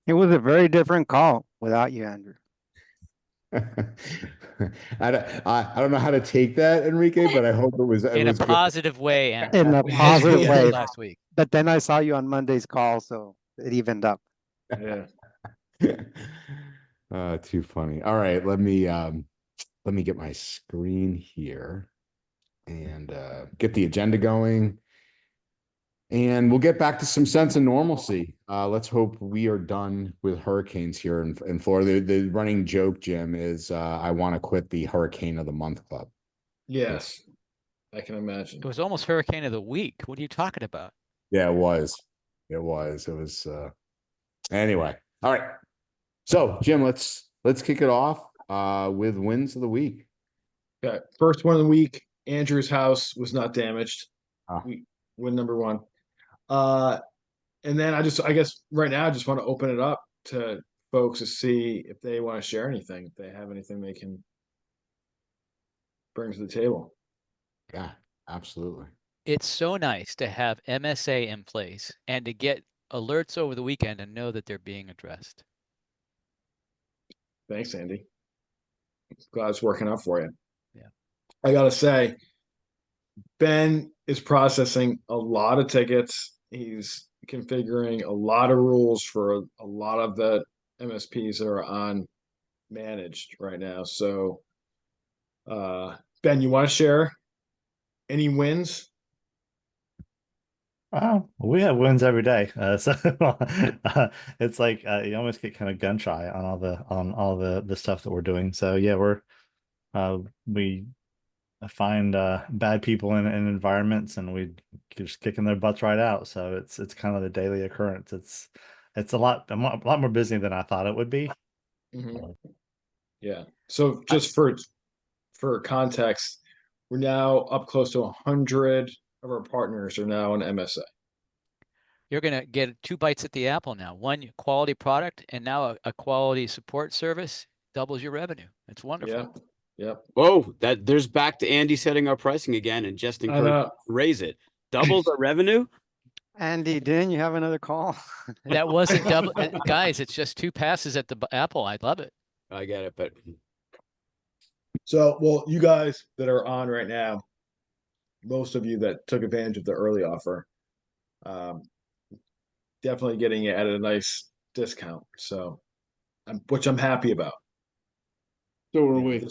It was a very different call without you, Andrew. I don't know how to take that, Enrique, but I hope it In a was good. positive way, In Andrew, a as we positive did way. last week. But then I saw you on Monday's call, so it evened up. Yeah. Too funny. All right, let me get my screen here and get the agenda going. And we'll get back to some sense of normalcy. Let's hope we are done with hurricanes here in Florida. The running joke, Jim, is I want to quit the Hurricane of the Month Club. Yes, I can imagine. It was almost Hurricane of the Week. What are you talking about? Yeah, it was. It was. It was. Anyway, all right. So, Jim, let's kick it off with wins of the week. Okay, first one of the week. Andrew's house was not damaged. Ah. We win number one. And then I guess right now I just want to open it up to folks to see if they want to share anything, if they have anything they can bring to the table. Yeah, absolutely. It's so nice to have MSA in place and to get alerts over the weekend and know that they're being addressed. Thanks, Andy. Glad it's working out for you. Yeah. I gotta say, Ben is processing a lot of tickets. He's configuring a lot of rules for a lot of the MSPs that are on managed right now. So, Ben, you want to share any wins? We have wins every day. So it's like you almost get kind of gun shy on all the stuff that we're doing. So yeah, we find bad people in environments and we just kicking their butts right out. So it's kind of the daily occurrence. It's a lot more busy than I thought it would be. Mm-hmm. Yeah. So just for context, we're now up close to 100 of our partners are now in MSA. You're going to get 2 bites at the apple now. One quality product and now a quality support service doubles your revenue. It's wonderful. Yeah. Yep. Whoa, there's back to Andy setting our pricing again and just encourage raise it. Doubles our revenue. Andy, didn't you have another call? That wasn't double, guys. It's just 2 passes at the apple. I love it. I get it, but so well, you guys that are on right now, most of you that took advantage of the early offer, definitely getting it at a nice discount. So, which I'm happy about. So are we.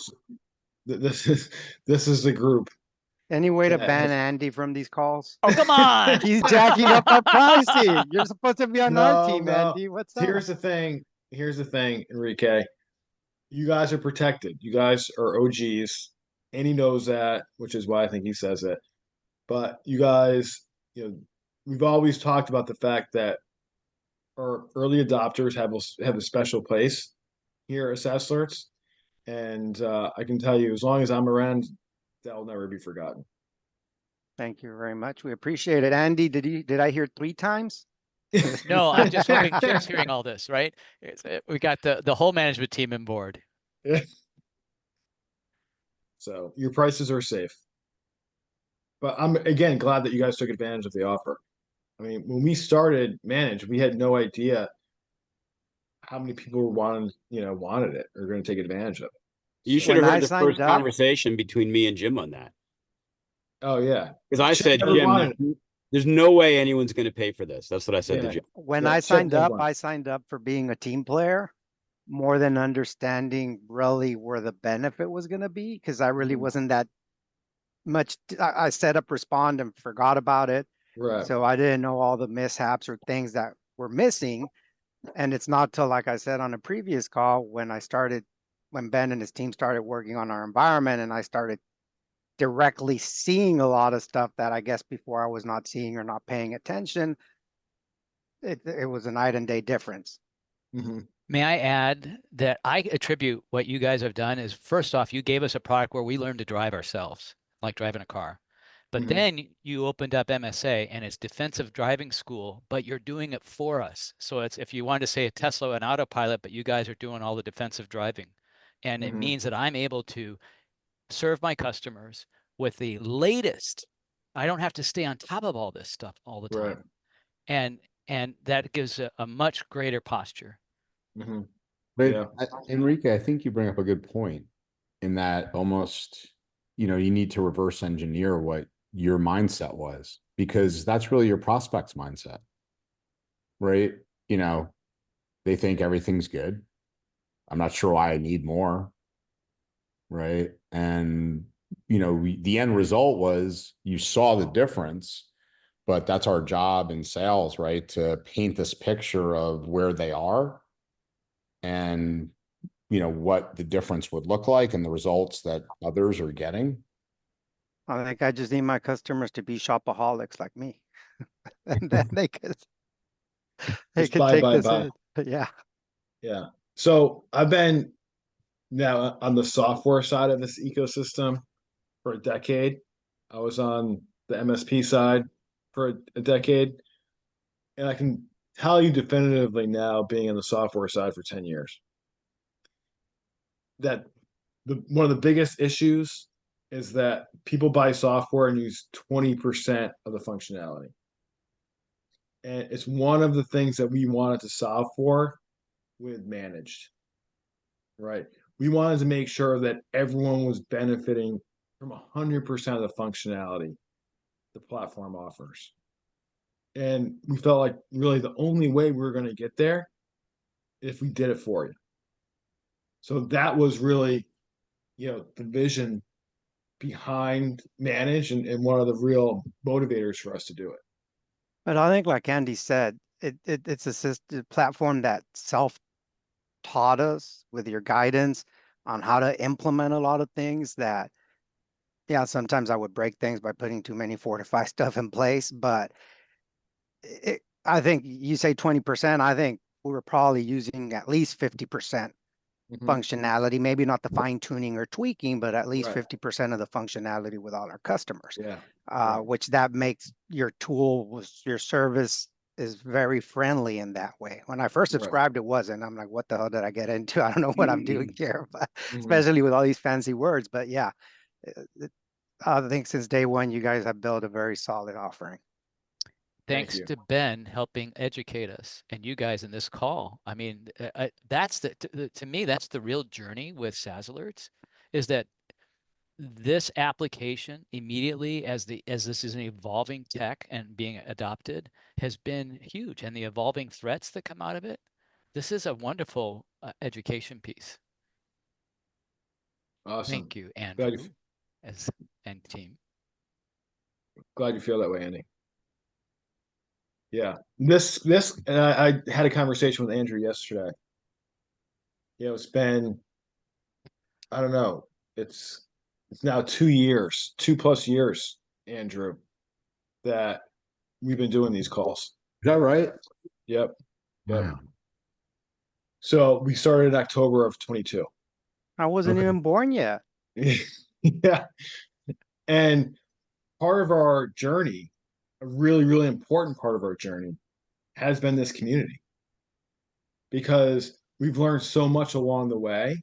This is the group. Any way to ban Andy from these calls? Oh, come on. He's jacking up our pricing. You're supposed to be on our team, Andy. What's up? Here's the thing, Enrique. You guys are protected. You guys are OGs. And he knows that, which is why I think he says it. But you guys, we've always talked about the fact that our early adopters have a special place here at SaaS Alerts. And I can tell you, as long as I'm around, that'll never be forgotten. Thank you very much. We appreciate it. Andy, did I hear 3 times? No, I'm just hoping Jim's hearing all this, right? We got the whole management team on board. Yeah. So your prices are safe. But I'm again glad that you guys took advantage of the offer. I mean, when we started Manage, we had no idea how many people wanted it or going to take advantage of it. You should have heard the first conversation between me and Jim on that. Oh yeah, because I said, Jim, there's no way anyone's going to pay for this. That's what I said to Jim. When I signed up, I signed up for being a team player more than understanding really where the benefit was going to be, because I really wasn't that much. I set up Respond and forgot about it. Right. So I didn't know all the mishaps or things that were missing. And it's not till, like I said on a previous call, when Ben and his team started working on our environment and I started directly seeing a lot of stuff that I guess before I was not seeing or not paying attention, it was a night and day difference. Mm-hmm. May I add that I attribute what you guys have done is, first off, you gave us a product where we learned to drive ourselves, like driving a car. But then you opened up MSA and it's defensive driving school, but you're doing it for us. So it's, if you wanted to say a Tesla and autopilot, but you guys are doing all the defensive driving. And it means that I'm able to serve my customers with the latest. I don't have to stay on top of all this stuff all the time. Right. And that gives a much greater posture. Mhm. But Yeah. Enrique, I think you bring up a good point in that almost, you need to reverse engineer what your mindset was, because that's really your prospect's mindset, right? They think everything's good. I'm not sure why I need more, right? And, the end result was you saw the difference, but that's our job in sales, right? To paint this picture of where they are and what the difference would look like and the results that others are getting. I think I just need my customers to be shopaholics like me. And then they could Just take buy. this in. Yeah. Yeah. So I've been now on the software side of this ecosystem for a decade. I was on the MSP side for a decade, and I can tell you definitively now, being on the software side for 10 years, that one of the biggest issues is that people buy software and use 20% of the functionality. And it's one of the things that we wanted to solve for with managed, right? We wanted to make sure that everyone was benefiting from 100% of the functionality the platform offers. And we felt like really the only way we were going to get there if we did it for you. So that was really, the vision behind Manage, and one of the real motivators for us to do it. But I think, like Andy said, it's a platform that self-taught us with your guidance on how to implement a lot of things that, yeah, sometimes I would break things by putting too many fortify stuff in place. But I think you say 20%, I think we were probably using at least 50% functionality, maybe not the fine tuning or tweaking, but at least Right. 50% of the functionality with all our customers. Yeah. Which that makes your tool, your service is very friendly in that way. When I first subscribed, it wasn't. I'm like, what the hell did I get into? I don't know what I'm doing here, but especially with all these fancy words. But yeah, I think since day one, you guys have built a very solid offering. Thanks to Ben helping educate us and you guys in this call. I mean, that's to me, that's the real journey with SaaS alerts, is that this application immediately as this is an evolving tech and being adopted has been huge, and the evolving threats that come out of it. This is a wonderful education piece. Awesome. Thank you, Andrew, and team. Glad you feel that way, Andy. Yeah, this I had a conversation with Andrew yesterday. It's been, I don't know, it's now 2+ years, Andrew, that we've been doing these calls. Is that right? Yep. Wow. So we started in October of 22. I wasn't even born yet. Yeah. And part of our journey, a really, really important part of our journey, has been this community, because we've learned so much along the way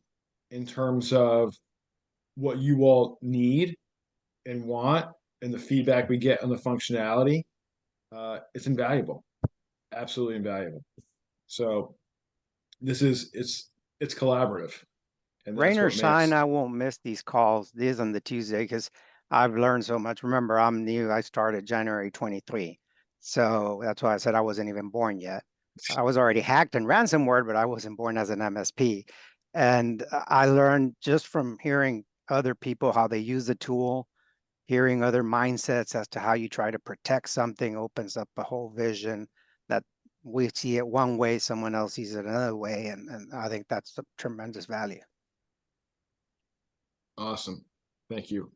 in terms of what you all need and want, and the feedback we get on the functionality. It's invaluable, absolutely invaluable. So it's collaborative, and Rain that's or what shine, makes. I won't miss these calls. These on the Tuesday because I've learned so much. Remember, I'm new. I started January 23. So that's why I said I wasn't even born yet. I was already hacked and ransomware, but I wasn't born as an MSP. And I learned just from hearing other people how they use the tool, hearing other mindsets as to how you try to protect something opens up a whole vision that we see it one way, someone else sees it another way. And I think that's a tremendous value. Awesome. Thank you.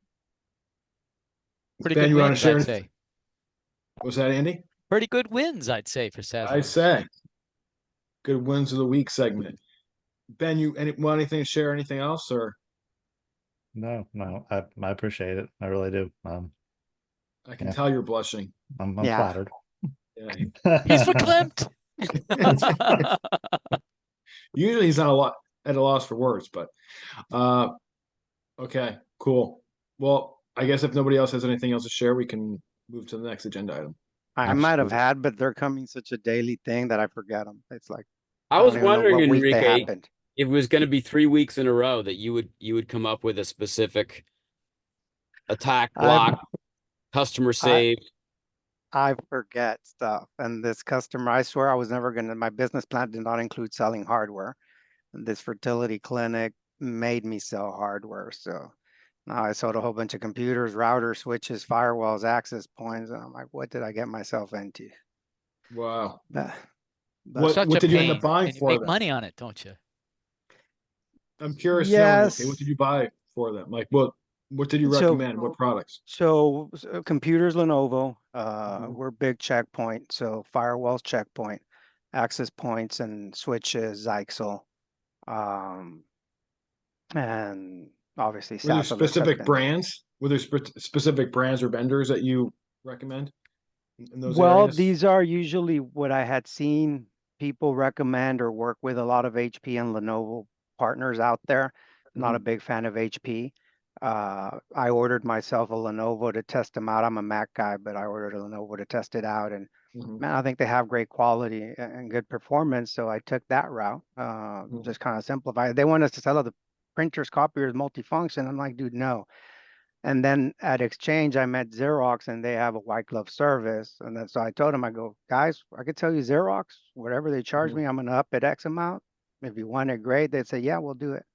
Pretty Ben, good you want to wins, share? I'd say. Was that Andy? Pretty good wins, I'd say, for SaaS. I'd say. Good wins of the week segment. Ben, you want anything to share? Anything else, or? No, I appreciate it. I really do. I can tell you're blushing. I'm flattered. Yeah. He's verklempt. Usually he's not at a loss for words, but okay, cool. Well, I guess if nobody else has anything else to share, we can move to the next agenda item. I might have had, but they're coming such a daily thing that I forget them. It's like I I was don't even know wondering, what week they Enrique, happened. if it was going to be 3 weeks in a row that you would come up with a specific attack, I block, customer I save. I forget stuff. And this customer, I swear I was never gonna, my business plan did not include selling hardware. And this fertility clinic made me sell hardware. So now I sold a whole bunch of computers, routers, switches, firewalls, access points. And I'm like, what did I get myself into? Wow. But, but What Such a did you end up pain. buying And you for make them? money on it, don't you? I'm curious to know, Enrique, what did yes. you buy for them? Like what did you So recommend? What products? computers, Lenovo, Mhm. we're big Checkpoint. So firewalls, Checkpoint, access points and switches, Zyxel, um, and obviously Were there SaaS alerts has specific been there. brands? Were there specific brands or vendors that you recommend in those Well, areas? these are usually what I had seen people recommend or work with a lot of HP and Lenovo partners out there. Not a Mhm. big fan of HP. I ordered myself a Lenovo to test them out. I'm a Mac guy, but I ordered a Lenovo to test it out. And Mhm. man, I think they have great quality and good performance. So I took that route, Mhm. just kind of simplify it. They want us to sell the printers, copiers, multifunction. I'm like, dude, no. And then at Exchange, I met Xerox and they have a white glove service. And then so I told them, I go, guys, I could tell you Xerox, whatever they charge Mhm. me, I'm going to up at X amount. If you want it, great. They'd say, yeah, we'll do it.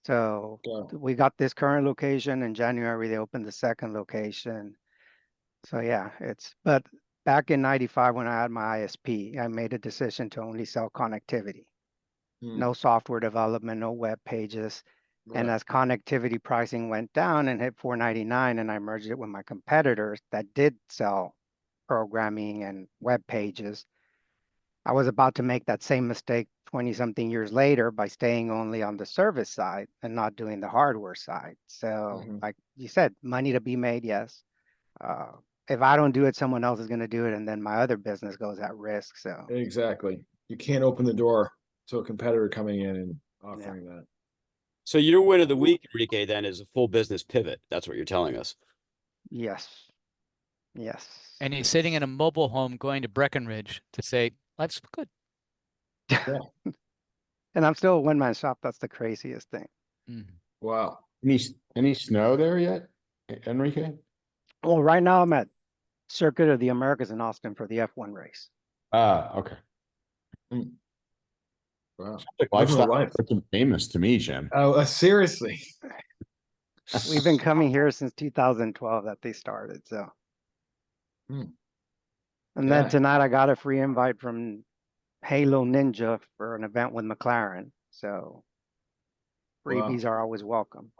So Yeah. we got this current location in January. They opened the second location. So yeah, but back in 95, when I had my ISP, I made a decision to only sell connectivity, Mm. no software development, no web pages. And Right. as connectivity pricing went down and hit 499, and I merged it with my competitors that did sell programming and web pages, I was about to make that same mistake 20 something years later by staying only on the service side and not doing the hardware side. So, Mhm. like you said, money to be made, yes. Uh, if I don't do it, someone else is going to do it, and then my other business goes at risk. So, Exactly. You can't open the door to a competitor coming in and yeah, offering that. So your win of the week, Enrique, then is a full business pivot. That's what you're telling us. yes, yes. And he's sitting in a mobile home going to Breckenridge to say, life's good. Yeah. And I'm still a one man shop. That's the craziest thing. Mhm. Wow. Any snow there yet, Enrique? Well, right now I'm at Circuit of the Americas in Austin for the F1 race. Ah, okay. Mm. Wow. Sounds like Living the lifestyle life. freaking famous to me, Jim. Oh, seriously. We've been coming here since 2012 that they started. So, Mm. and then Okay. tonight I got a free invite from Halo Ninja for an event with McLaren. So Wow. freebies are always welcome.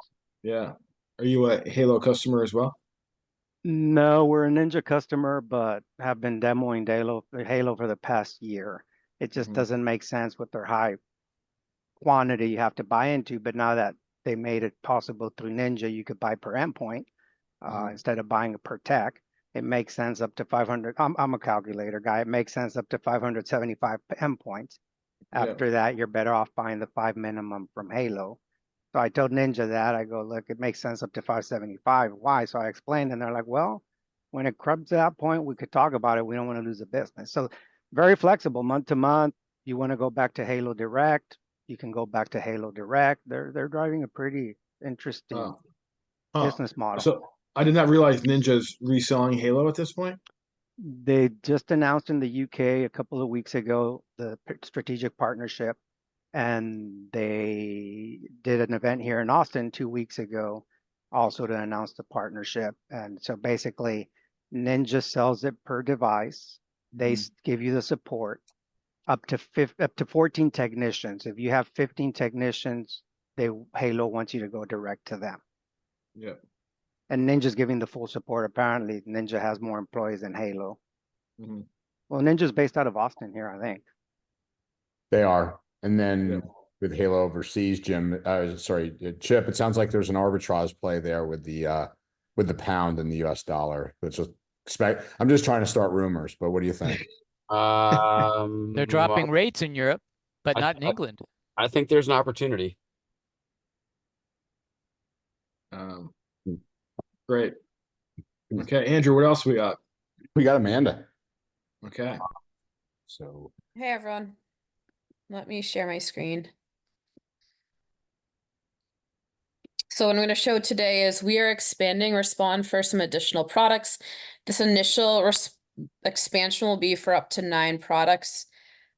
Yeah. Are you a Halo customer as well? No, we're a Ninja customer, but have been demoing Halo for the past year. It just Mhm. doesn't make sense with their high quantity you have to buy into. But now that they made it possible through Ninja, you could buy per endpoint Mhm. instead of buying per tech. It makes sense up to 500. I'm a calculator guy. It makes sense up to 575 endpoints. Yeah. After that, you're better off buying the 5 minimum from Halo. So I told Ninja that. I go, look, it makes sense up to 575. Why? So I explained, and they're like, well, when it comes to that point, we could talk about it. We don't want to lose a business. So very flexible, month to month. You want to go back to Halo Direct, you can go back to Halo Direct. They're driving a pretty interesting Oh. Huh. business model. So I did not realize Ninja's reselling Halo at this point. They just announced in the UK a couple of weeks ago the strategic partnership, and they did an event here in Austin 2 weeks ago also to announce the partnership. And so basically, Ninja sells it per device. They Mhm. give you the support up to 14 technicians. If you have 15 technicians, Halo wants you to go direct to them. Yeah. And Ninja's giving the full support. Apparently, Ninja has more employees than Halo. Mhm. Well, Ninja's based out of Austin here, I think. They are. And Yeah. then with Halo overseas, Jim, sorry, Chip, it sounds like there's an arbitrage play there with the pound and the US dollar. Let's just I'm just trying to start rumors, but what do you think? They're dropping Well, rates in Europe, but I, not in I, England. I think there's an opportunity. Um, Great. Okay, Andrew, what else we got? We got Amanda. Okay. So Hey everyone. Let me share my screen. So what I'm going to show today is we are expanding Respond for some additional products. This initial expansion will be for up to 9 products.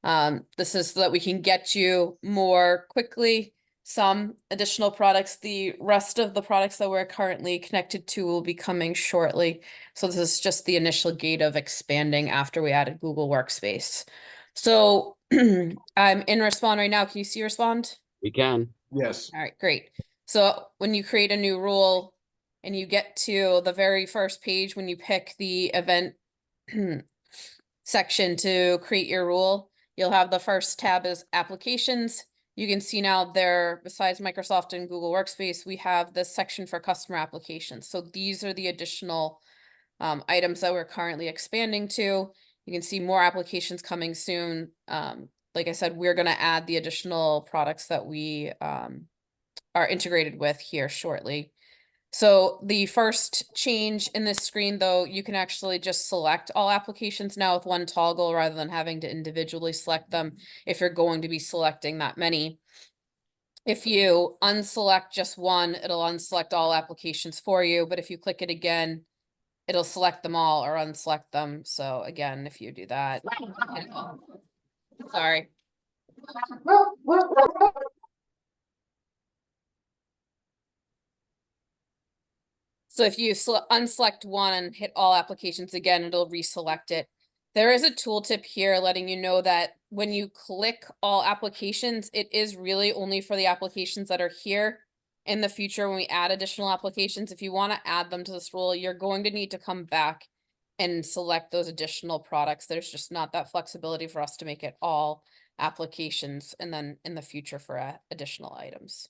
This is so that we can get you more quickly some additional products. The rest of the products that we're currently connected to will be coming shortly. So this is just the initial gate of expanding after we added Google Workspace. So I'm in Respond right now. Can you see Respond? We can. Yes. All right, great. So when you create a new rule and you get to the very first page, when you pick the event section to create your rule, you'll have the first tab is applications. You can see now there, besides Microsoft and Google Workspace, we have this section for customer applications. So these are the additional items that we're currently expanding to. You can see more applications coming soon. Like I said, we're going to add the additional products that we are integrated with here shortly. So the first change in this screen, though, you can actually just select all applications now with one toggle rather than having to individually select them if you're going to be selecting that many. If you unselect just one, it'll unselect all applications for you. But if you click it again, it'll select them all or unselect them. So again, if you do that, sorry. So if you unselect one and hit all applications again, it'll reselect it. There is a tooltip here letting you know that when you click all applications, it is really only for the applications that are here. In the future, when we add additional applications, if you want to add them to this rule, you're going to need to come back and select those additional products. There's just not that flexibility for us to make it all applications and then in the future for additional items.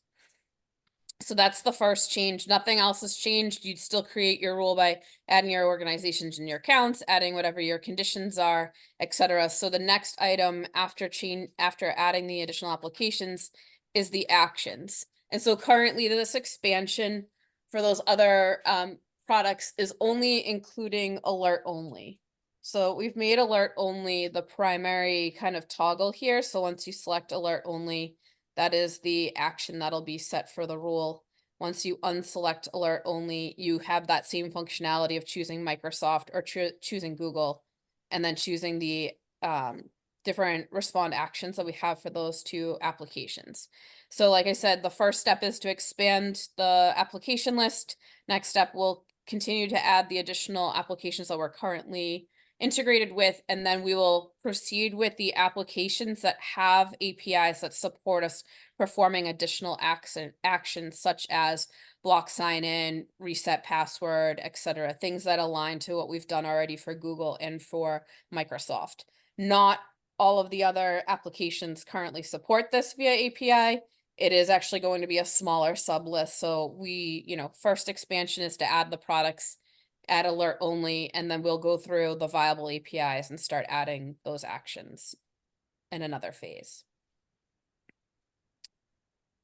So that's the first change. Nothing else has changed. You'd still create your rule by adding your organizations and your accounts, adding whatever your conditions are, etc. So the next item after adding the additional applications is the actions. And so currently this expansion for those other products is only including alert only. So we've made alert only the primary kind of toggle here. So once you select alert only, that is the action that'll be set for the rule. Once you unselect alert only, you have that same functionality of choosing Microsoft or choosing Google, and then choosing the different respond actions that we have for those 2 applications. So like I said, the first step is to expand the application list. Next step, we'll continue to add the additional applications that we're currently integrated with, and then we will proceed with the applications that have APIs that support us performing additional actions such as block sign in, reset password, etc. Things that align to what we've done already for Google and for Microsoft. Not all of the other applications currently support this via API. It is actually going to be a smaller sub list. So we, first expansion is to add the products at alert only, and then we'll go through the viable APIs and start adding those actions in another phase.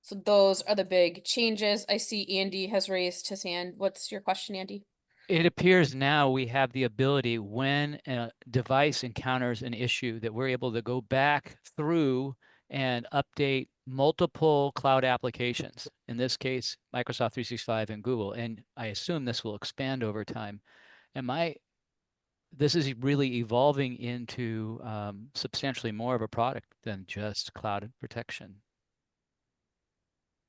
So those are the big changes. I see Andy has raised his hand. What's your question, Andy? It appears now we have the ability when a device encounters an issue that we're able to go back through and update multiple cloud applications, in this case, Microsoft 365 and Google. And I assume this will expand over time. This is really evolving into substantially more of a product than just cloud protection.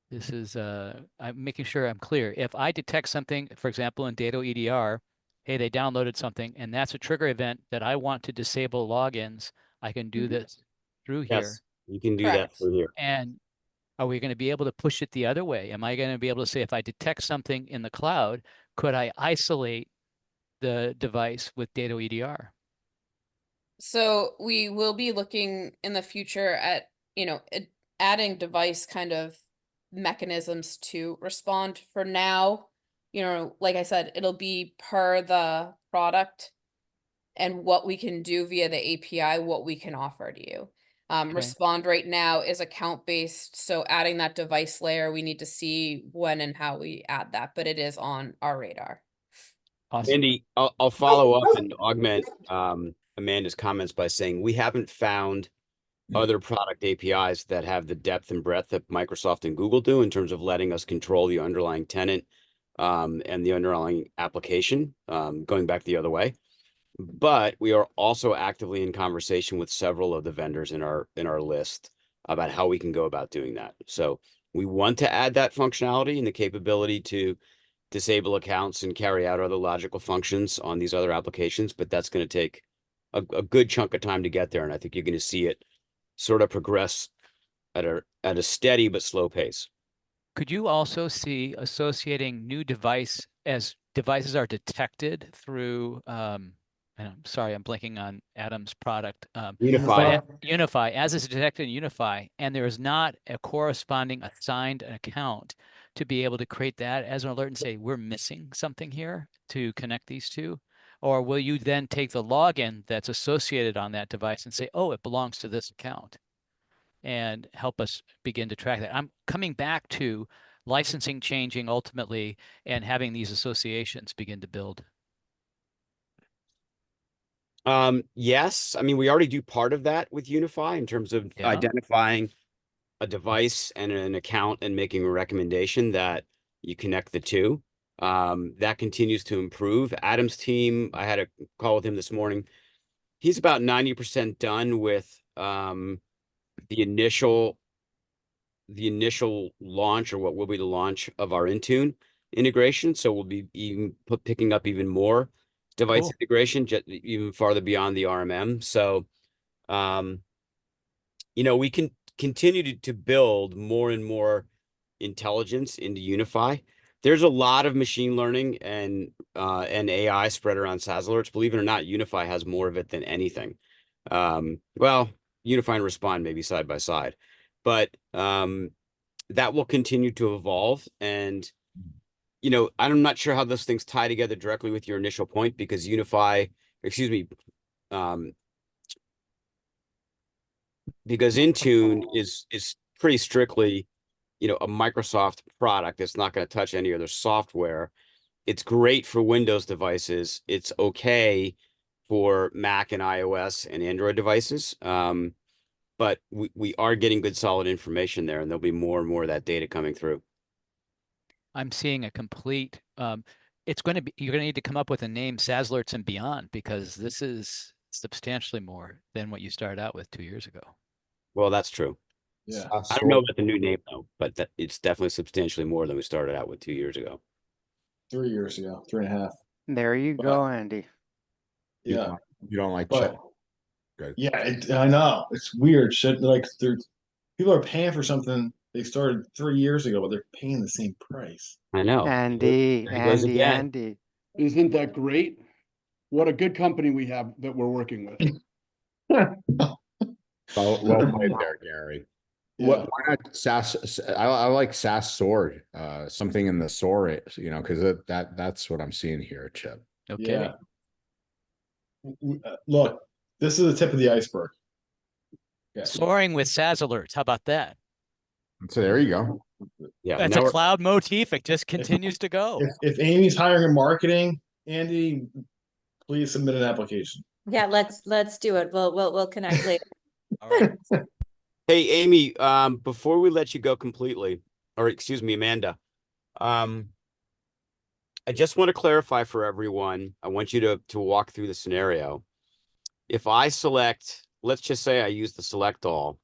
This is, I'm making sure I'm clear. If I detect something, for example, in Data EDR, hey, they downloaded something, and that's a trigger event that I want to disable logins, I can do this through here. Yes, you can do that through here. And are we going to be able to push it the other way? Am I going to be able to say, if I detect something in the cloud, could I isolate the device with Data EDR? So we will be looking in the future at, adding device kind of mechanisms to respond. For now, like I said, it'll be per the product and what we can do via the API, what we can offer to you. Respond right now is account based. So adding that device layer, we need to see when and how we add that, but it is on our radar. Awesome. Andy, I'll follow up and augment Amanda's comments by saying we haven't found other product APIs that have the depth and breadth that Microsoft and Google do in terms of letting us control the underlying tenant and the underlying application, going back the other way. But we are also actively in conversation with several of the vendors in our list about how we can go about doing that. So we want to add that functionality and the capability to disable accounts and carry out other logical functions on these other applications, but that's going to take a good chunk of time to get there. And I think you're going to see it sort of progress at a steady but slow pace. Could you also see associating new device as devices are detected through, and I'm sorry, I'm blanking on Adam's product. Unify. Unify, as is detected in Unify, and there is not a corresponding assigned account to be able to create that as an alert and say, we're missing something here to connect these two? Or will you then take the login that's associated on that device and say, oh, it belongs to this account, and help us begin to track that? I'm coming back to licensing changing ultimately and having these associations begin to build. Yes. I mean, we already do part of that with Unify in terms of identifying a device and an account and making a recommendation that you connect the two. That continues to improve. Adam's team, I had a call with him this morning. He's about 90% done with the initial launch, or what will be the launch of our Intune integration. So we'll be picking up even more device integration, even farther beyond the RMM. So, we can continue to build more and more intelligence into Unify. There's a lot of machine learning and AI spread around SaaS alerts. Believe it or not, Unify has more of it than anything. Well, Unify and Respond maybe side by side, but that will continue to evolve. And I'm not sure how those things tie together directly with your initial point, because because Intune is pretty strictly, a Microsoft product. It's not going to touch any other software. It's great for Windows devices. It's okay for Mac and iOS and Android devices. But we are getting good solid information there, and there'll be more and more of that data coming through. I'm seeing a complete, you're going to need to come up with a name, SaaS alerts and beyond, because this is substantially more than what you started out with 2 years ago. Well, that's true. Yeah. I don't know about the new name though, but it's definitely substantially more than we started out with 2 years ago. 3 years ago, 3.5. There you go, Andy. Yeah. You don't like But Chet? Good. yeah, I know. It's weird shit. Like, people are paying for something they started 3 years ago, but they're paying the same price. I know. Andy, There he goes Andy, again. Andy. Isn't that great? What a good company we have that we're working with. Well played there, Gary. Yeah. Why not SaaS? I like SaaS Sword. Something in the SOAR, because that's what I'm seeing here, Chip. Okay. Yeah. Look, this is the tip of the iceberg. Yeah. Soaring with SaaS alerts. How about that? So there you go. Yeah. That's a cloud motif. It just continues to go. If Amy's hiring in marketing, Andy, please submit an application. Yeah, let's do it. We'll connect later. All right. Hey, Amy, before we let you go completely, or excuse me, Amanda, I just want to clarify for everyone. I want you to walk through the scenario. If I select, let's just say I use the select all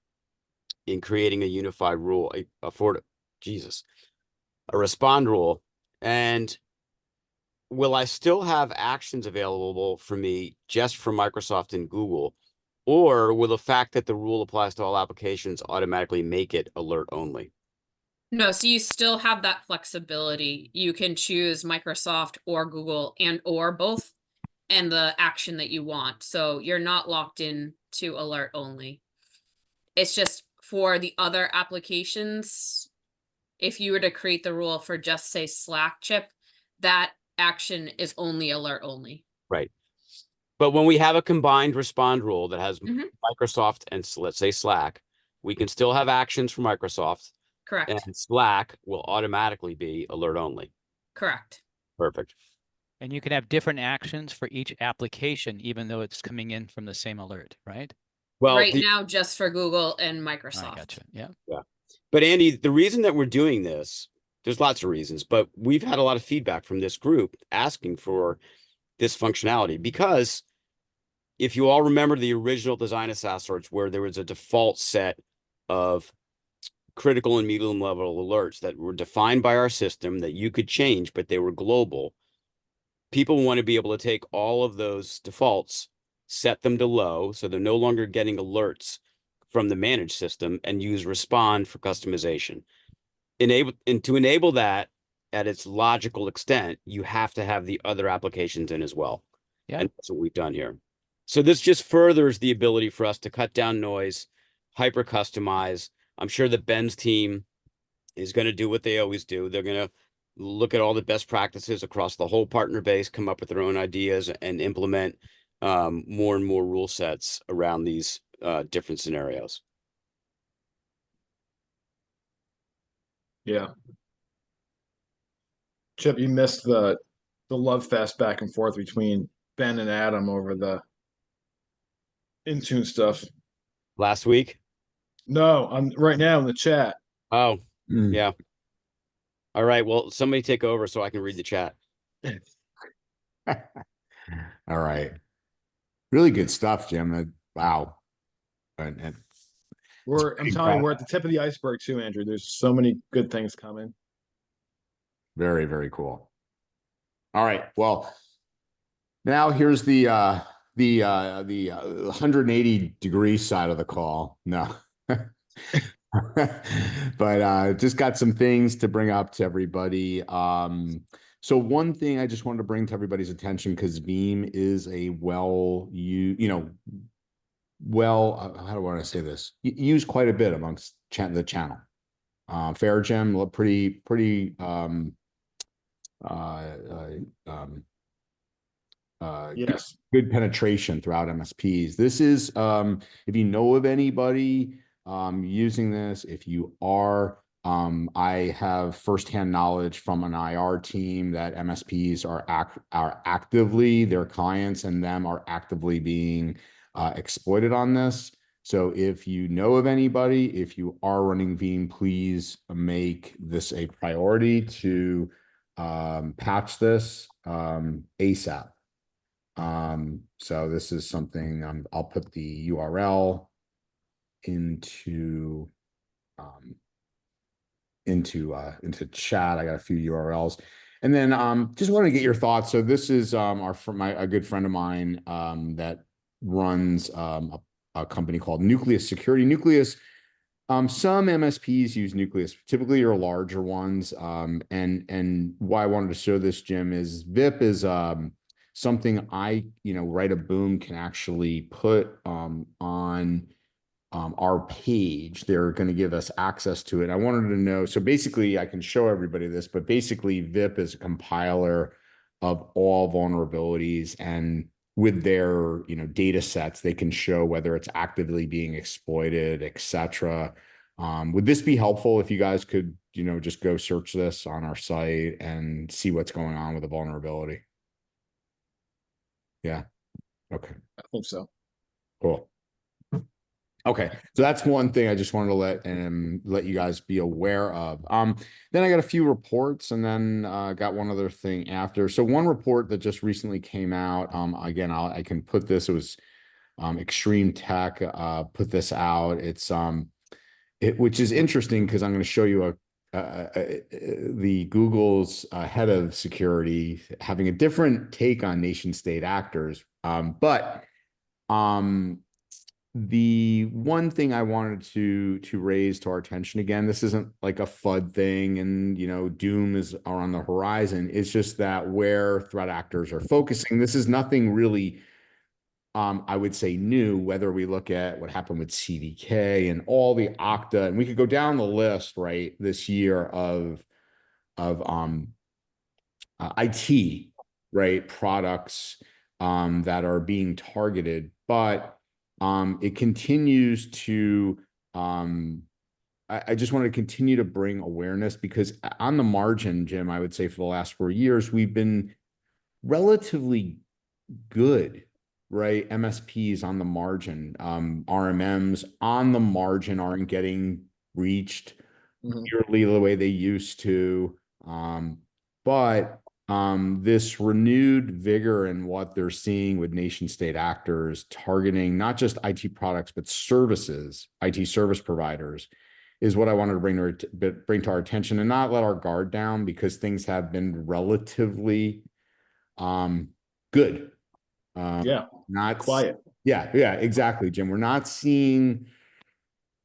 in creating a unified rule, a respond rule, and will I still have actions available for me just from Microsoft and Google? Or will the fact that the rule applies to all applications automatically make it alert only? No, so you still have that flexibility. You can choose Microsoft or Google or both, and the action that you want. So you're not locked in to alert only. It's just for the other applications, if you were to create the rule for just say Slack, Chip, that action is only alert only. Right. But when we have a combined respond rule that has Mhm. Microsoft and let's say Slack, we can still have actions for Microsoft. Correct. And Slack will automatically be alert only. Correct. Perfect. And you can have different actions for each application, even though it's coming in from the same alert, right? Well, right now just for Google and I Microsoft. gotcha. Yeah. but Andy, the reason that we're doing this, there's lots of reasons, but we've had a lot of feedback from this group asking for this functionality because if you all remember the original design of SaaS Search, where there was a default set of critical and medium level alerts that were defined by our system that you could change, but they were global. People want to be able to take all of those defaults, set them to low, so they're no longer getting alerts from the managed system, and use Respond for customization. To enable that at its logical extent, you have to have the other applications in as well. Yeah. And that's what we've done here. So this just furthers the ability for us to cut down noise, hyper customize. I'm sure that Ben's team is going to do what they always do. They're going to look at all the best practices across the whole partner base, come up with their own ideas, and implement more and more rule sets around these different scenarios. Yeah. Chip, you missed the love fest back and forth between Ben and Adam over the Intune stuff. Last week? No, I'm right now in the chat. Oh, yeah. All right. Well, somebody take over so I can read the chat. All right. Really good stuff, Jim. Wow. And I'm telling you, we're at the tip of the iceberg too, Andrew. There's so many good things coming. very, very cool. All right. Well, now here's the 180-degree side of the call. No. But just got some things to bring up to everybody. So one thing I just wanted to bring to everybody's attention, because Veeam is a how do I want to say this? Used quite a bit amongst the channel. Fair Gem, pretty Yes. good penetration throughout MSPs. This is if you know of anybody using this, if you are, I have firsthand knowledge from an IR team that MSPs are actively, their clients and them are actively being exploited on this. So if you know of anybody, if you are running Veeam, please make this a priority to patch this ASAP. So this is something I'll put the URL into chat. I got a few URLs, and then just want to get your thoughts. So this is a good friend of mine that runs a company called Nucleus Security. Nucleus. Some MSPs use Nucleus, typically your larger ones. And why I wanted to show this, Jim, is VIP is something Write a Boom can actually put on our page. They're going to give us access to it. I wanted to know, so basically I can show everybody this, but basically VIP is a compiler of all vulnerabilities, and with their data sets, they can show whether it's actively being exploited, etc. Would this be helpful if you guys could just go search this on our site and see what's going on with the vulnerability? Yeah. Okay. I think so. Cool. Okay, so that's one thing I just wanted to let you guys be aware of. Then I got a few reports, and then got one other thing after. So one report that just recently came out. Again, I can put this. It was Extreme Tech put this out. It's which is interesting because I'm going to show you the Google's head of security having a different take on nation state actors, but the one thing I wanted to raise to our attention, again, this isn't like a FUD thing and doom are on the horizon. It's just that where threat actors are focusing, this is nothing really I would say new, whether we look at what happened with CDK and all the Okta, and we could go down the list right this year of IT right products that are being targeted, but it continues to, I just want to continue to bring awareness, because on the margin, Jim, I would say for the last 4 years, we've been relatively good right? MSPs on the margin, RMMs on the margin aren't getting reached nearly the way they used to. But this renewed vigor in what they're seeing with nation state actors targeting not just IT products, but services, IT service providers, is what I wanted to bring to our attention, and not let our guard down, because things have been relatively good. Yeah. Not Quiet. Yeah, exactly, Jim. We're not seeing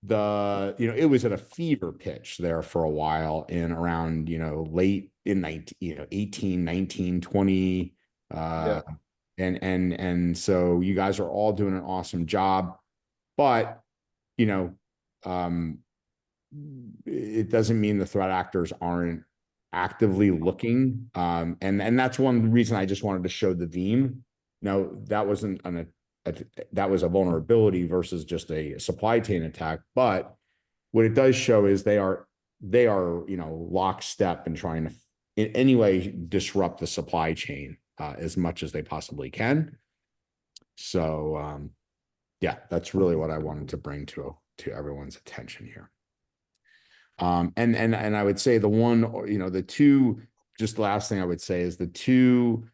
it was at a fever pitch there for a while in around, late in 19, 18, 19, 20. And so you guys are all doing an awesome job, but, um, it doesn't mean the threat actors aren't actively looking. And that's one reason I just wanted to show the Veeam. Now, that wasn't that was a vulnerability versus just a supply chain attack. But what it does show is they are, lockstep in trying to in any way disrupt the supply chain as much as they possibly can. So yeah, that's really what I wanted to bring to everyone's attention here. And I would say the two, just the last thing I would say is the two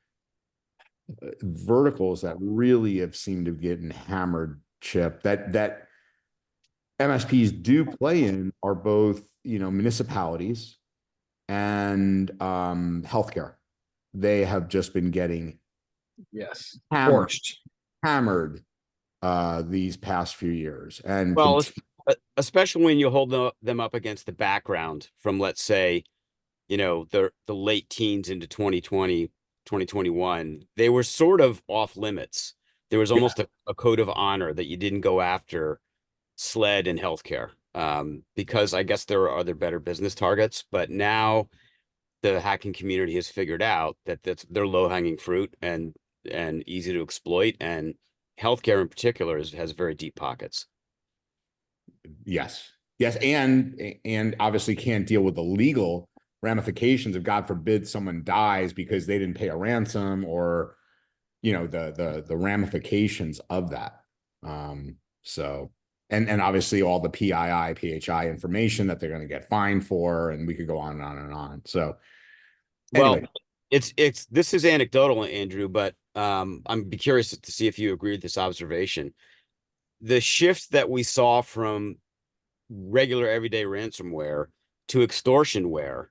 verticals that really have seemed to get hammered, Chip, that MSPs do play in are both, municipalities and healthcare. They have just been getting hammered these past few years. And well, especially when you hold them up against the background from, let's say, the late teens into 2020, 2021, they were sort of off limits. There was almost a code of honor that you didn't go after SLED and healthcare, because I guess there are other better business targets. But now the hacking community has figured out that they're low-hanging fruit and easy to exploit, and healthcare in particular has very deep pockets. Yes, and obviously can't deal with the legal ramifications if, God forbid, someone dies because they didn't pay a ransom, or the ramifications of that. So and obviously all the PHI information that they're going to get fined for, and we could go on and on and on. So anyway. Well, this is anecdotal, Andrew, but I'm be curious to see if you agree with this observation. The shift that we saw from regular everyday ransomware to extortionware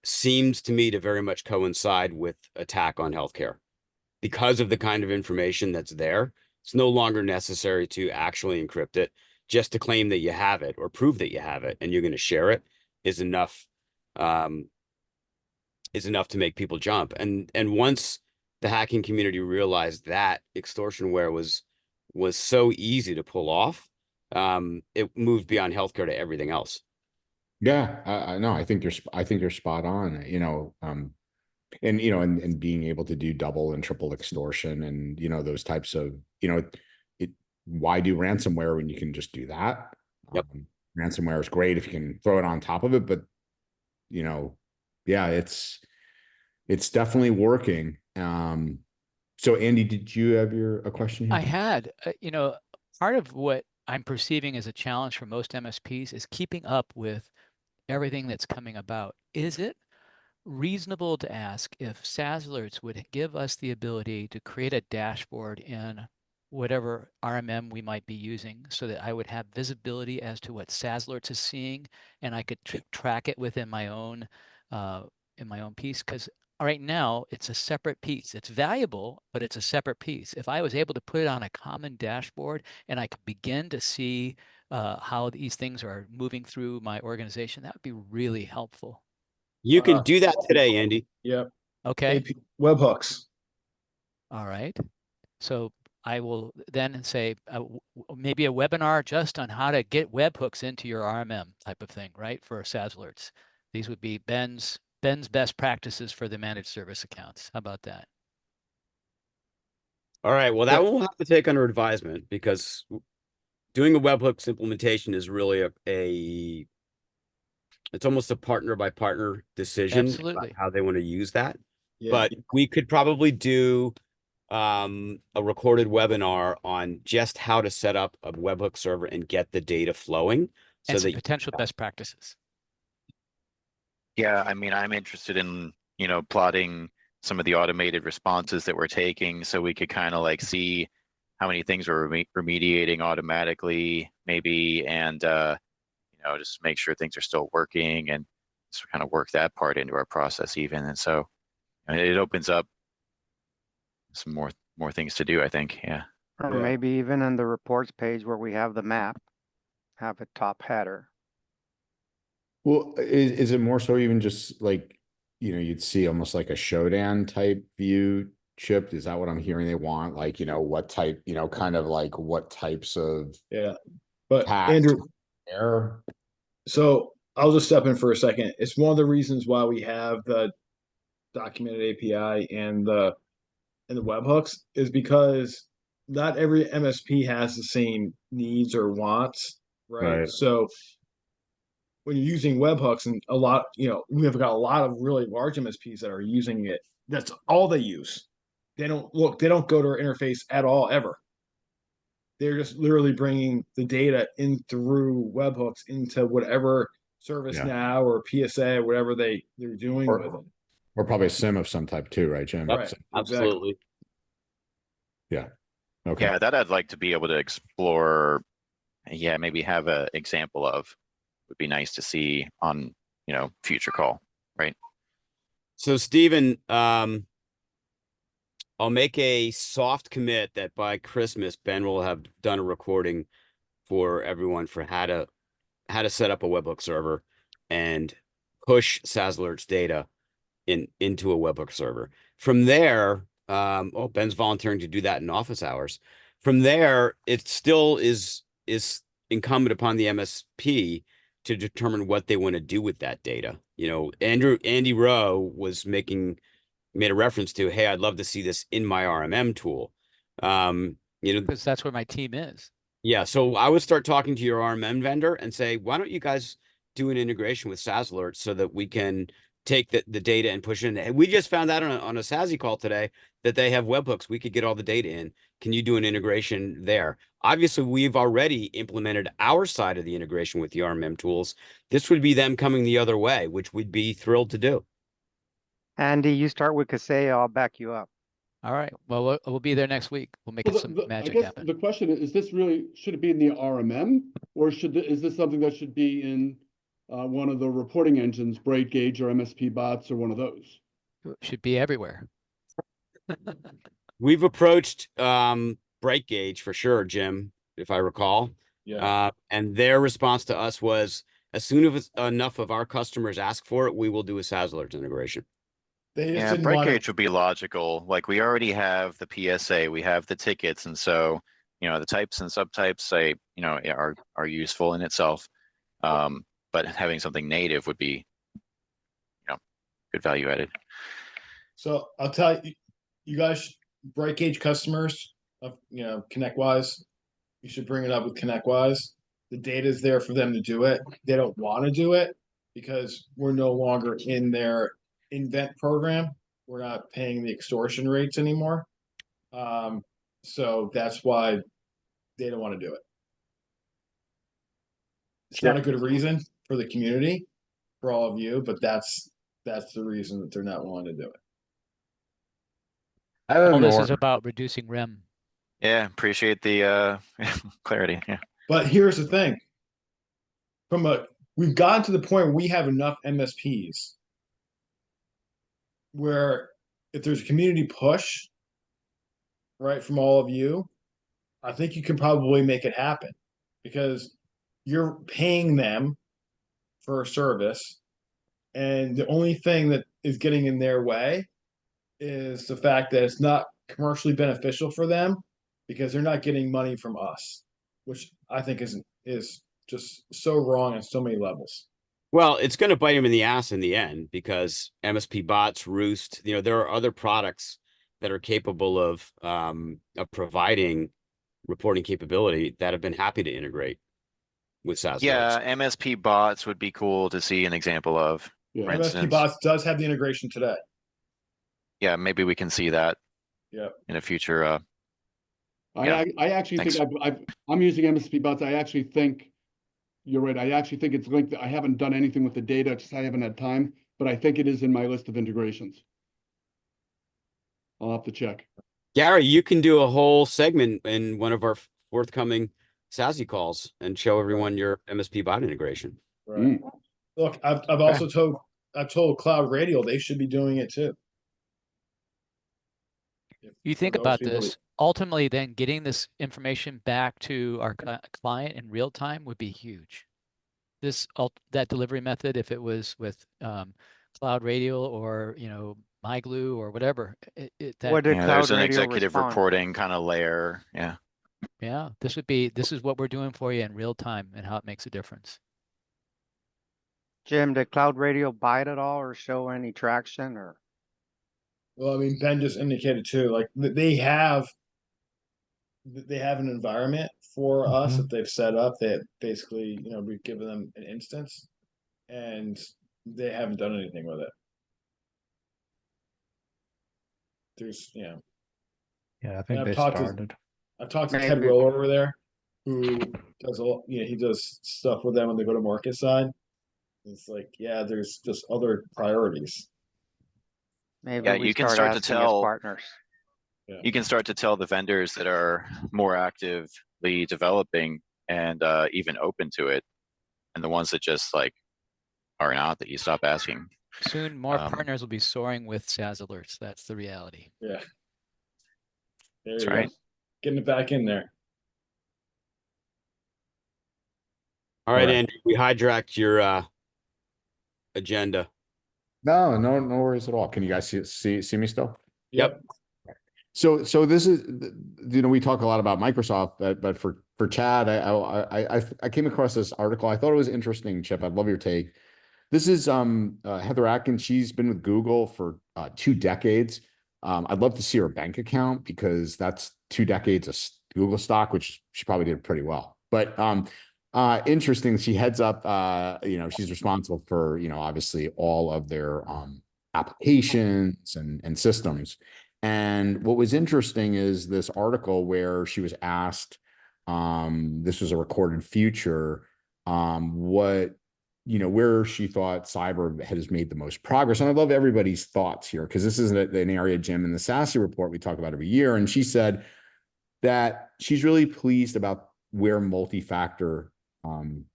seems to me to very much coincide with attack on healthcare, because of the kind of information that's there. It's no longer necessary to actually encrypt it. Just to claim that you have it or prove that you have it and you're going to share it is enough to make people jump. And once the hacking community realized that extortionware was so easy to pull off, it moved beyond healthcare to everything else. Yeah, I know. I think you're spot on. And being able to do double and triple extortion, and those types of, why do ransomware when you can just do that? Yep. Ransomware is great if you can throw it on top of it, but yeah, it's definitely working. So Andy, did you have a question here? I had, part of what I'm perceiving as a challenge for most MSPs is keeping up with everything that's coming about. Is it reasonable to ask if SaaS alerts would give us the ability to create a dashboard in whatever RMM we might be using, so that I would have visibility as to what SaaS alerts is seeing, and I could track it within my own piece? Because right now it's a separate piece. It's valuable, but it's a separate piece. If I was able to put it on a common dashboard and I could begin to see how these things are moving through my organization, that would be really helpful. You can do that today, Andy. Yep. Okay. Webhooks. All right. So I will then say maybe a webinar just on how to get webhooks into your RMM type of thing, right? For SaaS alerts. These would be Ben's best practices for the managed service accounts. How about that? All right. Well, that will have to take under advisement, because doing a webhooks implementation is really it's almost a partner by partner decision. Absolutely. About how they want to use that. Yeah. But we could probably do a recorded webinar on just how to set up a webhook server and get the data flowing so And some that potential best practices. Yeah, I mean, I'm interested in, plotting some of the automated responses that we're taking so we could kind of like see how many things we're remediating automatically, maybe, and just make sure things are still working and just kind of work that part into our process even. And so it opens up some more things to do, I think. Yeah. Or Yeah. maybe even in the reports page where we have the map, have a top header. Well, is it more so even just like, you'd see almost like a showdown type view, Chip? Is that what I'm hearing they want? Like, what type, kind of like what types of Yeah. But tasks Andrew, there? so I'll just step in for a second. It's one of the reasons why we have the documented API and the webhooks is because not every MSP has the same needs or wants, right? Right. So when you're using webhooks, and a lot, we have got a lot of really large MSPs that are using it. That's all they use. They don't go to our interface at all ever. They're just literally bringing the data in through webhooks into whatever ServiceNow or PSA, or whatever they're doing with it. Or probably a sim of some type too, right, Jim? Yep, Right, absolutely. Yeah. Okay. Yeah, that I'd like to be able to explore. Yeah, maybe have an example of. Would be nice to see on, future call, right? So Stephen, I'll make a soft commit that by Christmas, Ben will have done a recording for everyone for how to set up a webhook server and push SaaS alerts data into a webhook server. From there, Ben's volunteering to do that in office hours. From there, it still is incumbent upon the MSP to determine what they want to do with that data. Andy Rowe made a reference to, hey, I'd love to see this in my RMM tool. Because that's where my team is. Yeah, so I would start talking to your RMM vendor and say, why don't you guys do an integration with SaaS alerts so that we can take the data and push it in. And we just found out on a SASE call today that they have webhooks. We could get all the data in. Can you do an integration there? Obviously, we've already implemented our side of the integration with the RMM tools. This would be them coming the other way, which we'd be thrilled to do. Andy, you start with Kaseya, I'll back you up. All right. Well, we'll be there next week. We'll make some magic I guess happen. the question is this really, should it be in the RMM or is this something that should be in one of the reporting engines, BraidGauge or MSP bots or one of those? Should be everywhere. We've approached BraidGauge for sure, Jim, if I recall. Yeah. And their response to us was, as soon as enough of our customers ask for it, we will do a SaaS alert integration. They just Yeah, didn't want BraidGauge would be logical. Like we already have the PSA, we have the tickets, and so the types and subtypes are useful in itself. But having something native would be good value added. So I'll tell you, you guys, BraidGauge customers of ConnectWise, you should bring it up with ConnectWise. The data is there for them to do it. They don't want to do it because we're no longer in their invent program. We're not paying the extortion rates anymore. So that's why they don't want to do it. It's not a good reason for the community, for all of you, but that's the reason that they're not wanting to do it. All this is about reducing REM. Yeah, appreciate the clarity. Yeah. But here's the thing. We've gotten to the point where we have enough MSPs where if there's a community push, right, from all of you, I think you can probably make it happen because you're paying them for a service. And the only thing that is getting in their way is the fact that it's not commercially beneficial for them because they're not getting money from us, which I think is just so wrong on so many levels. Well, it's going to bite them in the ass in the end because MSP bots, Roost, there are other products that are capable of providing reporting capability that have been happy to integrate with SaaS. Yeah, alerts. MSP bots would be cool to see an example of. Yeah. For MSP instance. bots does have the integration today. Yeah, maybe we can see that. in a future. I actually Thanks. think I'm using MSP bots. I actually think you're right. I actually think it's linked. I haven't done anything with the data because I haven't had time, but I think it is in my list of integrations. I'll have to check. Gary, you can do a whole segment in one of our forthcoming SASE calls and show everyone your MSP bot integration. Right. Look, I've also told Cloud Radio they should be doing it too. You think For those about people this, ultimately then getting this information back to our client in real time would be huge. That delivery method, if it was with Cloud Radio or, you know, MyGlue or whatever, What did Yeah, Cloud there's an Radio executive respond? reporting kind of layer. Yeah. yeah, this is what we're doing for you in real time and how it makes a difference. Jim, did Cloud Radio bite at all or show any traction or? Well, I mean, Ben just indicated too, like they have an environment for us that they've set up that basically, you know, we've given them an instance and they haven't done anything with it. There's, you know, Yeah, I think I've they talked started. I've talked to Ted Maybe. Will over there, who does he does stuff with them when they go to market side. It's like, yeah, there's just other priorities. Maybe Yeah, we you can start start to asking his tell. partners. You can start to tell the vendors that are more actively developing and even open to it, and the ones that just like are not, that you stop asking. Soon, more partners will be soaring with SaaS alerts. That's the reality. Yeah. There That's you right. go. Getting it back in there. All right, Right. Andrew, we hijacked your agenda. No worries at all. Can you guys see me still? Yep. So this is, you know, we talk a lot about Microsoft, but for Chad, I came across this article. I thought it was interesting, Chip. I'd love your take. This is Heather Atkins. She's been with Google for 2 decades. I'd love to see her bank account because that's 2 decades of Google stock, which she probably did pretty well. But interesting. She heads up, you know, she's responsible for, you know, obviously all of their applications and systems. And what was interesting is this article where she was asked, this was a recorded future, what, you know, where she thought cyber has made the most progress. And I love everybody's thoughts here because this is an area, Jim, in the SASE report we talk about every year. And she said that she's really pleased about where multi-factor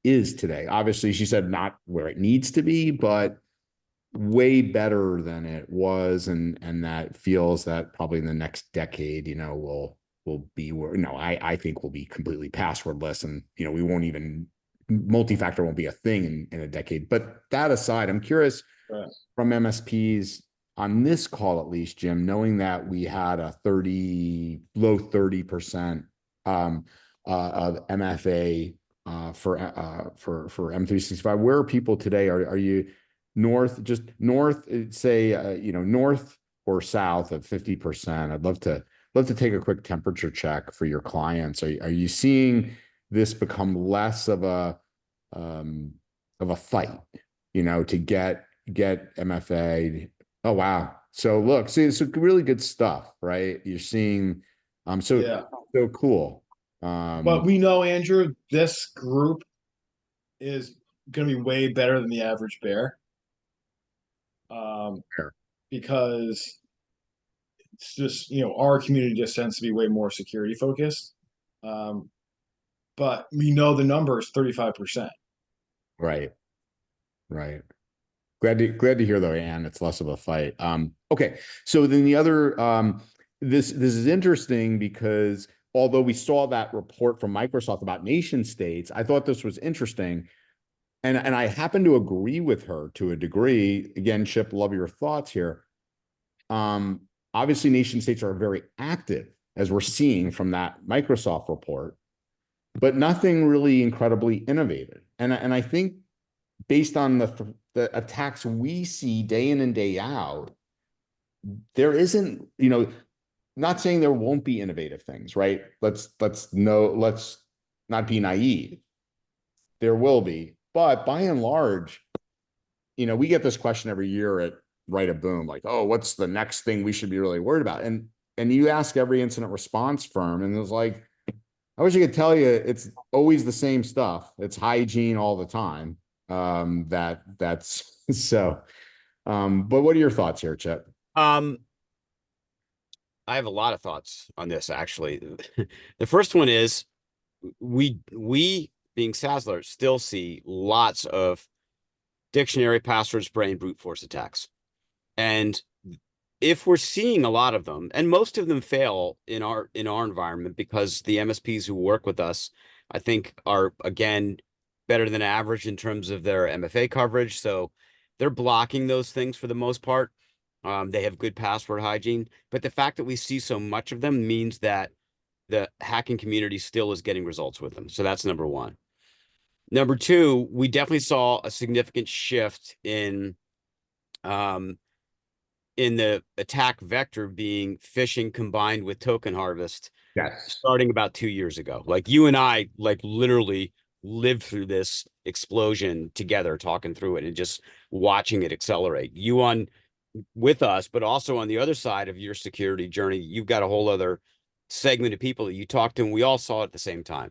is today. Obviously, she said not where it needs to be, but way better than it was, and that feels that probably in the next decade, you know, will be where, no, I think we'll be completely passwordless, and you know, we won't even, multi-factor won't be a thing in a decade. But that aside, I'm curious from MSPs on this call, at least, Jim, knowing that we had a low 30% of MFA for M365. Where are people today? Are you north, say, you know, north or south of 50%? I'd love to take a quick temperature check for your clients. Are you seeing this become less of a fight, you know, to get MFA? Oh, wow. So look, see, it's really good stuff, right? You're seeing, so cool. But we know, Andrew, this group is going to be way better than the average bear. Because it's just, you know, our community just tends to be way more security focused. But we know the number is 35%. Right. Glad to hear though, Ann, it's less of a fight. Okay. So then the other, this is interesting because although we saw that report from Microsoft about nation states, I thought this was interesting. And I happen to agree with her to a degree. Again, Chip, love your thoughts here. Obviously, nation states are very active, as we're seeing from that Microsoft report, but nothing really incredibly innovative. And I think based on the attacks we see day in and day out, there isn't, you know, not saying there won't be innovative things, right? Let's not be naive. There will be, but by and large, you know, we get this question every year at Write a Boom, like, oh, what's the next thing we should be really worried about? And and you ask every incident response firm, and it was like, I wish I could tell you it's always the same stuff. It's hygiene all the time. That's so. But what are your thoughts here, Chip? I have a lot of thoughts on this, actually. The first one is we being SaaS alerts still see lots of dictionary password spray and brute force attacks. And if we're seeing a lot of them, and most of them fail in our environment because the MSPs who work with us, I think, are again better than average in terms of their MFA coverage. So they're blocking those things for the most part. They have good password hygiene, but the fact that we see so much of them means that the hacking community still is getting results with them. So that's number one. Number two, we definitely saw a significant shift in the attack vector being phishing combined with token harvest. Yes. Starting about 2 years ago. Like you and I, like literally lived through this explosion together, talking through it and just watching it accelerate. You on with us, but also on the other side of your security journey, you've got a whole other segment of people that you talk to, and we all saw it at the same time.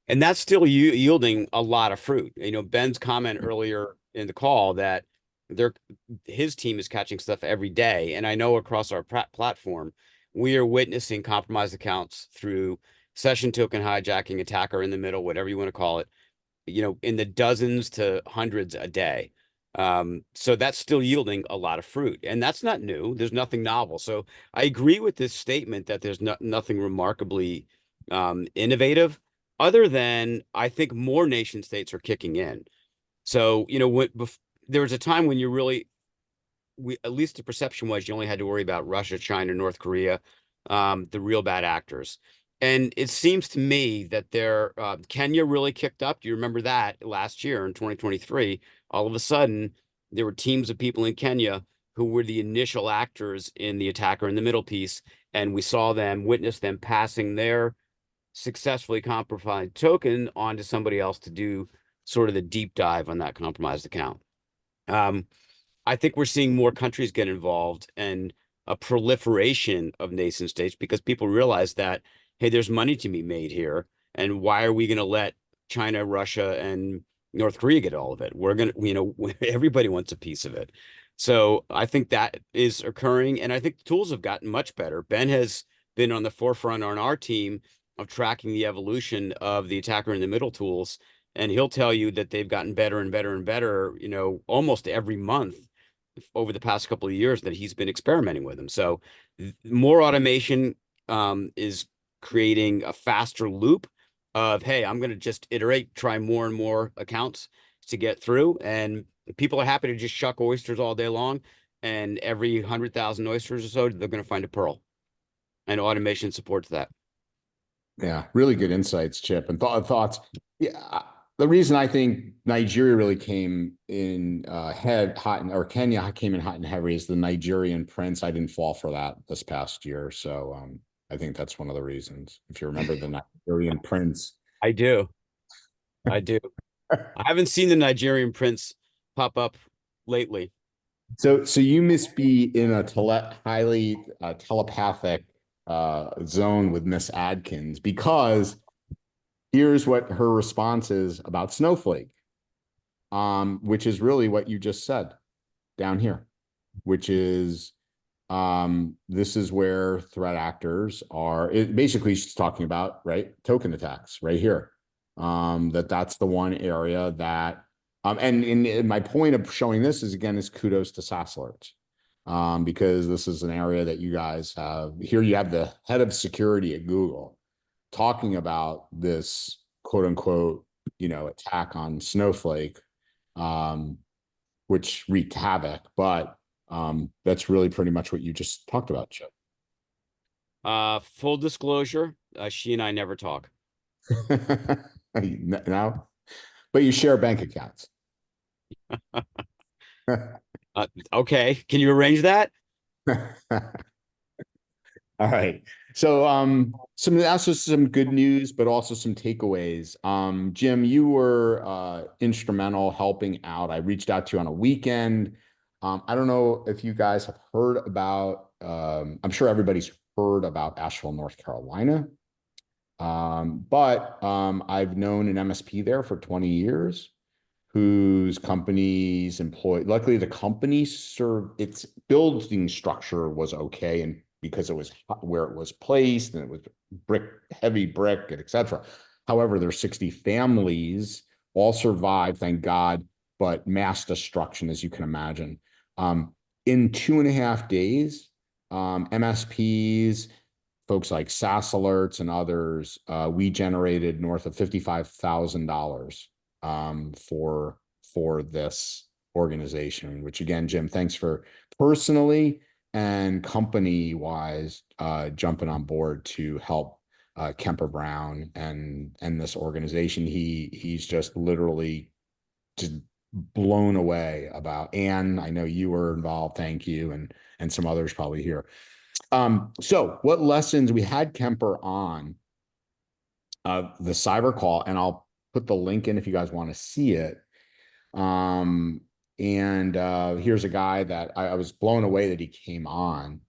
And that's still yielding a lot of fruit. You know, Ben's comment earlier in the call that his team is catching stuff every day. And I know across our platform, we are witnessing compromised accounts through session token hijacking, attacker in the middle, whatever you want to call it, you know, in the dozens to hundreds a day. So that's still yielding a lot of fruit, and that's not new. There's nothing novel. So I agree with this statement that there's nothing remarkably innovative, other than I think more nation states are kicking in. So, you know, there was a time when you really, at least the perception was you only had to worry about Russia, China, North Korea, the real bad actors. And it seems to me that Kenya really kicked up. Do you remember that last year in 2023? All of a sudden, there were teams of people in Kenya who were the initial actors in the attacker in the middle piece. And we saw them, witness them passing their successfully compromised token onto somebody else to do sort of the deep dive on that compromised account. I think we're seeing more countries get involved and a proliferation of nation states because people realize that, hey, there's money to be made here. And why are we going to let China, Russia, and North Korea get all of it? We're going to, you know, everybody wants a piece of it. So I think that is occurring. And I think the tools have gotten much better. Ben has been on the forefront on our team of tracking the evolution of the attacker in the middle tools. And he'll tell you that they've gotten better and better and better, you know, almost every month over the past couple of years that he's been experimenting with them. So more automation is creating a faster loop of, hey, I'm going to just iterate, try more and more accounts to get through. And people are happy to just shuck oysters all day long. And every 100,000 oysters or so, they're going to find a pearl. And automation supports that. Yeah, really good insights, Chip, and thoughts. Yeah, the reason I think Nigeria really came in or Kenya came in hot and heavy is the Nigerian prince. I didn't fall for that this past year, so I think that's one of the reasons. If you remember the Nigerian prince, I do. I haven't seen the Nigerian prince pop up lately. So you must be in a highly telepathic zone with Miss Adkins, because here's what her response is about Snowflake, which is really what you just said down here, which is this is where threat actors are. Basically, she's talking about, right, token attacks right here. That's the one area that, and in my point of showing this is kudos to SaaS alerts. Because this is an area that you guys have here. You have the head of security at Google talking about this quote unquote, you know, attack on Snowflake, which wreaked havoc. But that's really pretty much what you just talked about, Chip. Full disclosure, she and I never talk. No, but you share bank accounts. Okay, can you arrange that? All right. So some good news, but also some takeaways. Jim, you were instrumental helping out. I reached out to you on a weekend. I don't know if you guys have heard about, I'm sure everybody's heard about Asheville, North Carolina. But I've known an MSP there for 20 years whose companies employ, luckily the company served, its building structure was okay, and because it was where it was placed and it was heavy brick, and etc. However, there's 60 families, all survived, thank God, but mass destruction, as you can imagine. In 2.5 days, MSPs, folks like SaaS Alerts and others, we generated north of $55,000 for this organization, which again, Jim, thanks for personally and company wise jumping on board to help Kemper Brown and this organization. He's just literally just blown away about. Anne, I know you were involved, thank you, and some others probably here. So what lessons we had Kemper on the cyber call, and I'll put the link in if you guys want to see it. Here's a guy that I was blown away that he came on,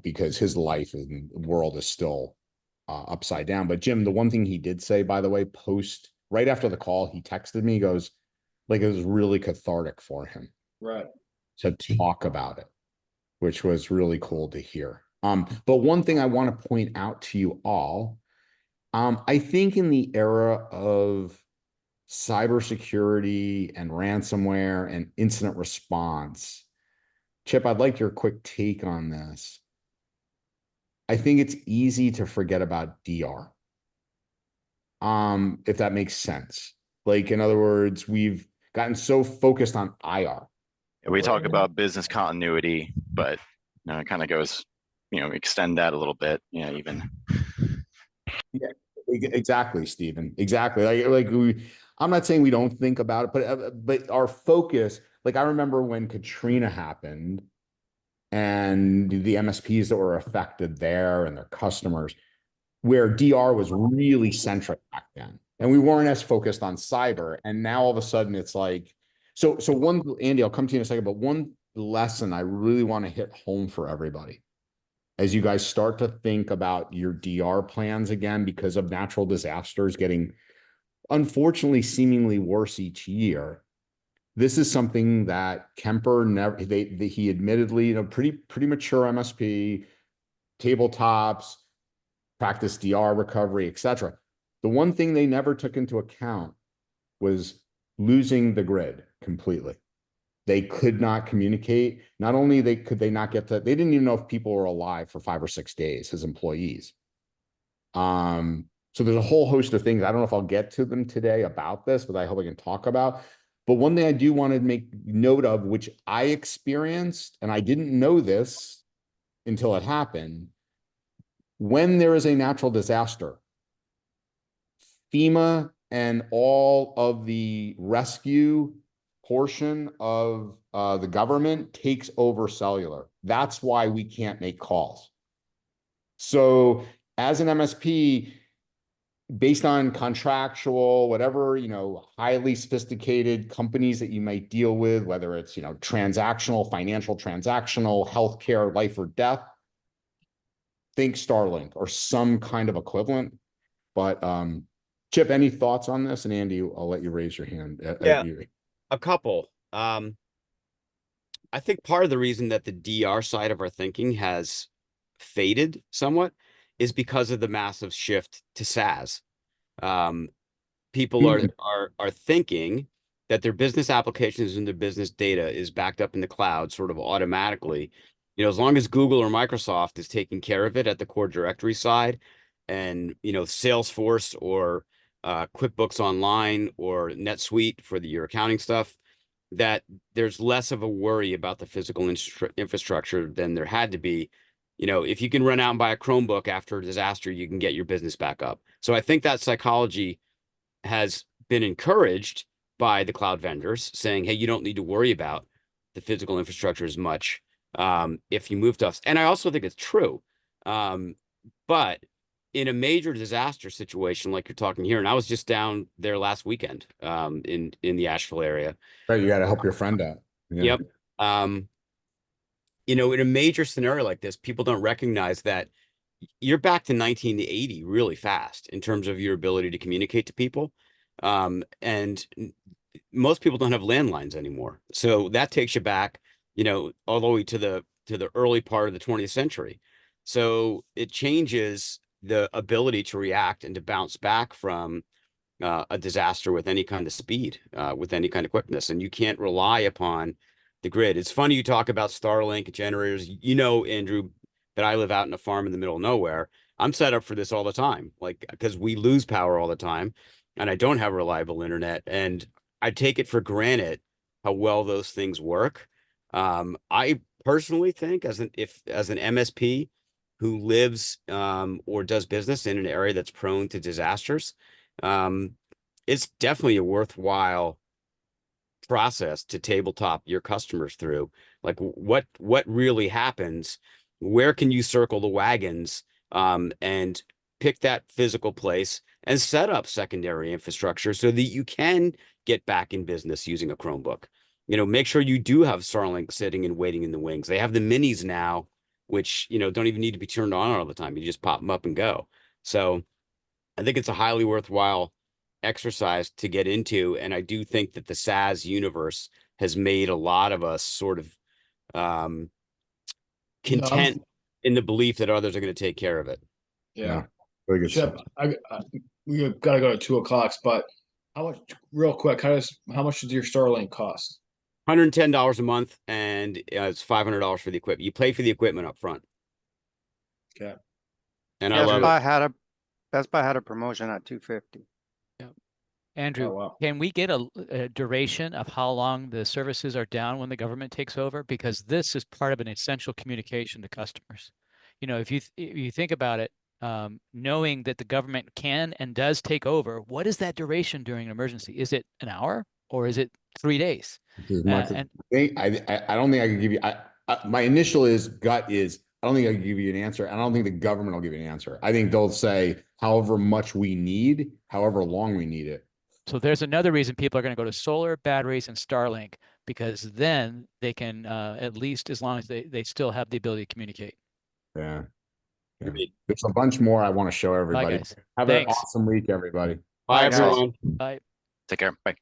because his life and world is still upside down. But Jim, the one thing he did say, by the way, right after the call, he texted me, he goes, like, it was really cathartic for him. Right. To talk about it, which was really cool to hear. But one thing I want to point out to you all, I think in the era of cybersecurity and ransomware and incident response, Chip, I'd like your quick take on this. I think it's easy to forget about DR. If that makes sense. Like, in other words, we've gotten so focused on IR. We talk about business continuity, but it kind of goes, extend that a little bit, even. Yeah, exactly, Stephen. Exactly. I'm not saying we don't think about it, but our focus, like, I remember when Katrina happened and the MSPs that were affected there and their customers, where DR was really centric back then. And we weren't as focused on cyber. And now all of a sudden it's like, so one, Andy, I'll come to you in a second, but one lesson I really want to hit home for everybody as you guys start to think about your DR plans again, because of natural disasters getting, unfortunately, seemingly worse each year. This is something that Kemper never, he admittedly, pretty mature MSP, tabletops, practice DR recovery, etc. The one thing they never took into account was losing the grid completely. They could not communicate. Not only could they not get they didn't even know if people were alive for 5 or 6 days as employees. So there's a whole host of things. I don't know if I'll get to them today about this, but I hope I can talk about. But one thing I do want to make note of, which I experienced, and I didn't know this until it happened, when there is a natural disaster, FEMA and all of the rescue portion of the government takes over cellular. That's why we can't make calls. So as an MSP, based on contractual, whatever, highly sophisticated companies that you might deal with, whether it's, transactional, financial, transactional, healthcare, life or death, think Starlink or some kind of equivalent. But Chip, any thoughts on this? And Andy, I'll let you raise your hand. Yeah, a couple. I think part of the reason that the DR side of our thinking has faded somewhat is because of the massive shift to SaaS. People are thinking that their business applications and their business data is backed up in the cloud sort of automatically. As long as Google or Microsoft is taking care of it at the core directory side, and Salesforce or QuickBooks Online or NetSuite for your accounting stuff, that there's less of a worry about the physical infrastructure than there had to be. If you can run out and buy a Chromebook after a disaster, you can get your business back up. So I think that psychology has been encouraged by the cloud vendors, saying, hey, you don't need to worry about the physical infrastructure as much if you move to us. And I also think it's true. But in a major disaster situation like you're talking here, and I was just down there last weekend in the Asheville area. Right, you got to help your friend out. Yeah. Yep. In a major scenario like this, people don't recognize that you're back to 1980 really fast in terms of your ability to communicate to people. And most people don't have landlines anymore. So that takes you back, all the way to the early part of the 20th century. So it changes the ability to react and to bounce back from a disaster with any kind of speed, with any kind of quickness. And you can't rely upon the grid. It's funny you talk about Starlink generators. Andrew, that I live out in a farm in the middle of nowhere. I'm set up for this all the time, like, because we lose power all the time and I don't have reliable internet. And I take it for granted how well those things work. I personally think as an MSP who lives or does business in an area that's prone to disasters, it's definitely a worthwhile process to tabletop your customers through. Like what really happens, where can you circle the wagons, and pick that physical place and set up secondary infrastructure so that you can get back in business using a Chromebook. Make sure you do have Starlink sitting and waiting in the wings. They have the minis now, which, don't even need to be turned on all the time. You just pop them up and go. So I think it's a highly worthwhile exercise to get into. And I do think that the SaaS universe has made a lot of us sort of content in the belief that others are going to take care of it. Yeah. Very good Chip, stuff. we gotta go to 2:00, but how much, real quick, how much does your Starlink cost? $110 a month, and it's $500 for the equipment. You pay for the equipment up front. Okay. And I Best love Buy it. Best Buy had a promotion at 250. Andrew, Oh, wow. can we get a duration of how long the services are down when the government takes over? Because this is part of an essential communication to customers. If you think about it, knowing that the government can and does take over, what is that duration during an emergency? Is it an hour or is it 3 days? As much and I don't think I could give you. My initial gut is I don't think I can give you an answer. I don't think the government will give you an answer. I think they'll say however much we need, however long we need it. So there's another reason people are going to go to solar, batteries, and Starlink, because then they can, at least as long as they still have the ability to communicate. Yeah. There's a bunch more I want to show everybody. Bye, guys. Have Thanks. an awesome week, everybody. Bye, Bye, guys. everyone. Bye. Take care. Bye.